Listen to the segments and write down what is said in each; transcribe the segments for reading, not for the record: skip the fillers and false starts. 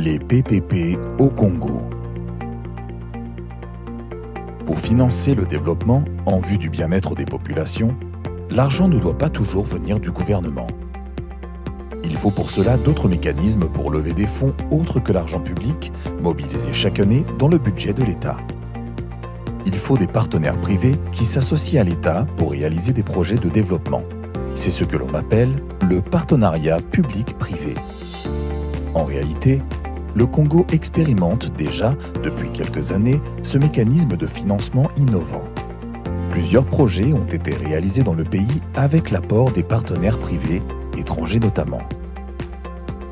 Les PPP au Congo. Pour financer le développement en vue du bien-être des populations, l'argent ne doit pas toujours venir du gouvernement. Il faut pour cela d'autres mécanismes pour lever des fonds autres que l'argent public, mobilisé chaque année dans le budget de l'État. Il faut des partenaires privés qui s'associent à l'État pour réaliser des projets de développement. C'est ce que l'on appelle le partenariat public-privé. En réalité, le Congo expérimente déjà, depuis quelques années, ce mécanisme de financement innovant. Plusieurs projets ont été réalisés dans le pays avec l'apport des partenaires privés, étrangers notamment.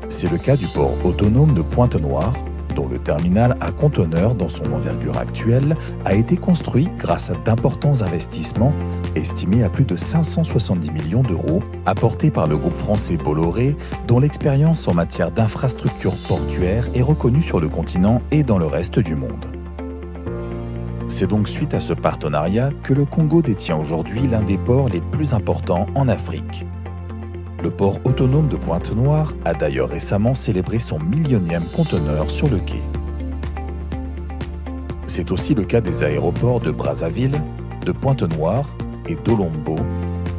C'est le cas du port autonome de Pointe-Noire, dont le terminal à conteneurs dans son envergure actuelle a été construit grâce à d'importants investissements, estimés à plus de 570 millions d'euros, apportés par le groupe français Bolloré, dont l'expérience en matière d'infrastructures portuaires est reconnue sur le continent et dans le reste du monde. C'est donc suite à ce partenariat que le Congo détient aujourd'hui l'un des ports les plus importants en Afrique. Le port autonome de Pointe-Noire a d'ailleurs récemment célébré son 1000e conteneur sur le quai. C'est aussi le cas des aéroports de Brazzaville, de Pointe-Noire et d'Olombo,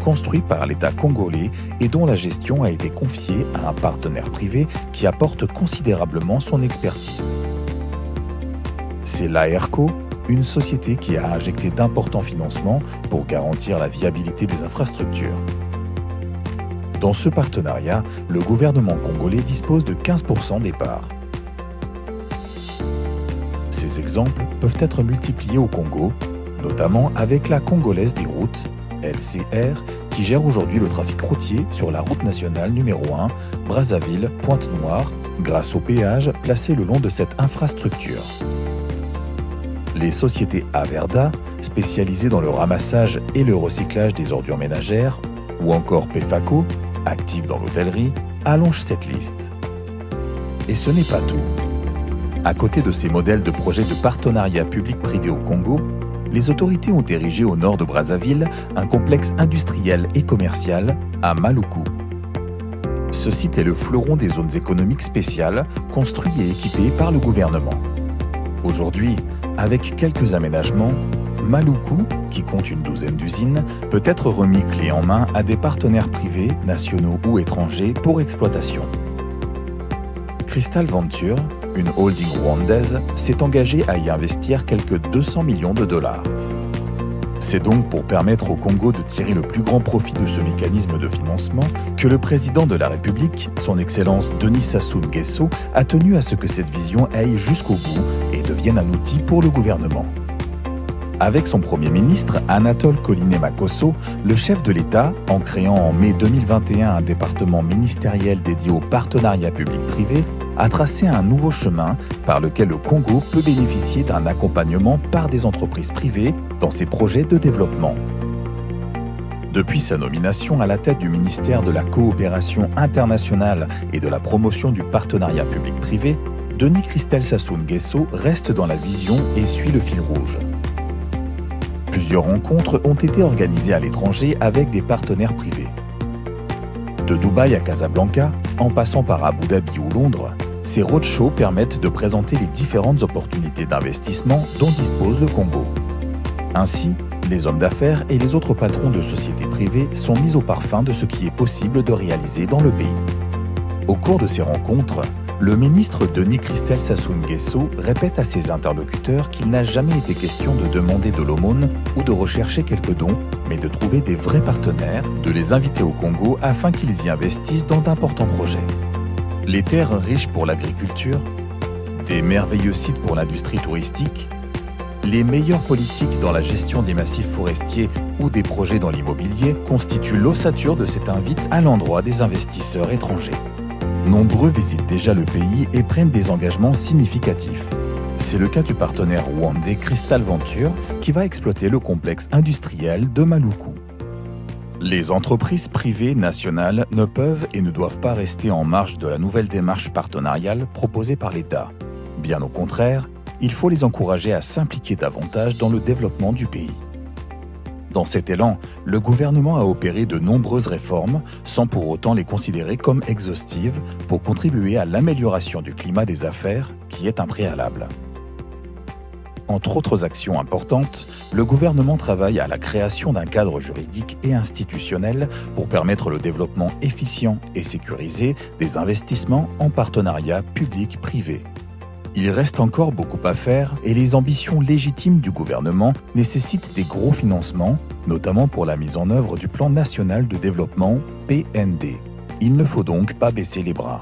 construits par l'État congolais et dont la gestion a été confiée à un partenaire privé qui apporte considérablement son expertise. C'est l'AERCO, une société qui a injecté d'importants financements pour garantir la viabilité des infrastructures. Dans ce partenariat, le gouvernement congolais dispose de 15% des parts. Ces exemples peuvent être multipliés au Congo, notamment avec la Congolaise des routes, LCR, qui gère aujourd'hui le trafic routier sur la route nationale numéro 1, Brazzaville-Pointe-Noire, grâce au péage placé le long de cette infrastructure. Les sociétés Averda, spécialisées dans le ramassage et le recyclage des ordures ménagères, ou encore PEFACO, active dans l'hôtellerie, allonge cette liste. Et ce n'est pas tout. À côté de ces modèles de projets de partenariat public-privé au Congo, les autorités ont érigé au nord de Brazzaville un complexe industriel et commercial à Maluku. Ce site est le fleuron des zones économiques spéciales, construit et équipé par le gouvernement. Aujourd'hui, avec quelques aménagements, Maluku, qui compte une douzaine d'usines, peut être remis clé en main à des partenaires privés, nationaux ou étrangers pour exploitation. Crystal Venture, une holding rwandaise, s'est engagée à y investir quelques 200 millions de dollars. C'est donc pour permettre au Congo de tirer le plus grand profit de ce mécanisme de financement que le président de la République, son Excellence Denis Sassou Nguesso, a tenu à ce que cette vision aille jusqu'au bout et devienne un outil pour le gouvernement. Avec son Premier ministre, Anatole Koliné-Makosso, le chef de l'État, en créant en mai 2021 un département ministériel dédié au partenariat public-privé, a tracé un nouveau chemin par lequel le Congo peut bénéficier d'un accompagnement par des entreprises privées dans ses projets de développement. Depuis sa nomination à la tête du ministère de la Coopération internationale et de la promotion du partenariat public-privé, Denis Christel Sassou Nguesso reste dans la vision et suit le fil rouge. Plusieurs rencontres ont été organisées à l'étranger avec des partenaires privés. De Dubaï à Casablanca, en passant par Abu Dhabi ou Londres, ces roadshows permettent de présenter les différentes opportunités d'investissement dont dispose le Congo. Ainsi, les hommes d'affaires et les autres patrons de sociétés privées sont mis au parfum de ce qui est possible de réaliser dans le pays. Au cours de ces rencontres, le ministre Denis Christel Sassou Nguesso répète à ses interlocuteurs qu'il n'a jamais été question de demander de l'aumône ou de rechercher quelques dons, mais de trouver des vrais partenaires, de les inviter au Congo afin qu'ils y investissent dans d'importants projets. Les terres riches pour l'agriculture, des merveilleux sites pour l'industrie touristique, les meilleures politiques dans la gestion des massifs forestiers ou des projets dans l'immobilier constituent l'ossature de cette invite à l'endroit des investisseurs étrangers. Nombreux visitent déjà le pays et prennent des engagements significatifs. C'est le cas du partenaire rwandais Crystal Venture qui va exploiter le complexe industriel de Maluku. Les entreprises privées nationales ne peuvent et ne doivent pas rester en marge de la nouvelle démarche partenariale proposée par l'État. Bien au contraire, il faut les encourager à s'impliquer davantage dans le développement du pays. Dans cet élan, le gouvernement a opéré de nombreuses réformes sans pour autant les considérer comme exhaustives pour contribuer à l'amélioration du climat des affaires qui est un préalable. Entre autres actions importantes, le gouvernement travaille à la création d'un cadre juridique et institutionnel pour permettre le développement efficient et sécurisé des investissements en partenariat public-privé. Il reste encore beaucoup à faire et les ambitions légitimes du gouvernement nécessitent des gros financements, notamment pour la mise en œuvre du Plan national de développement PND. Il ne faut donc pas baisser les bras.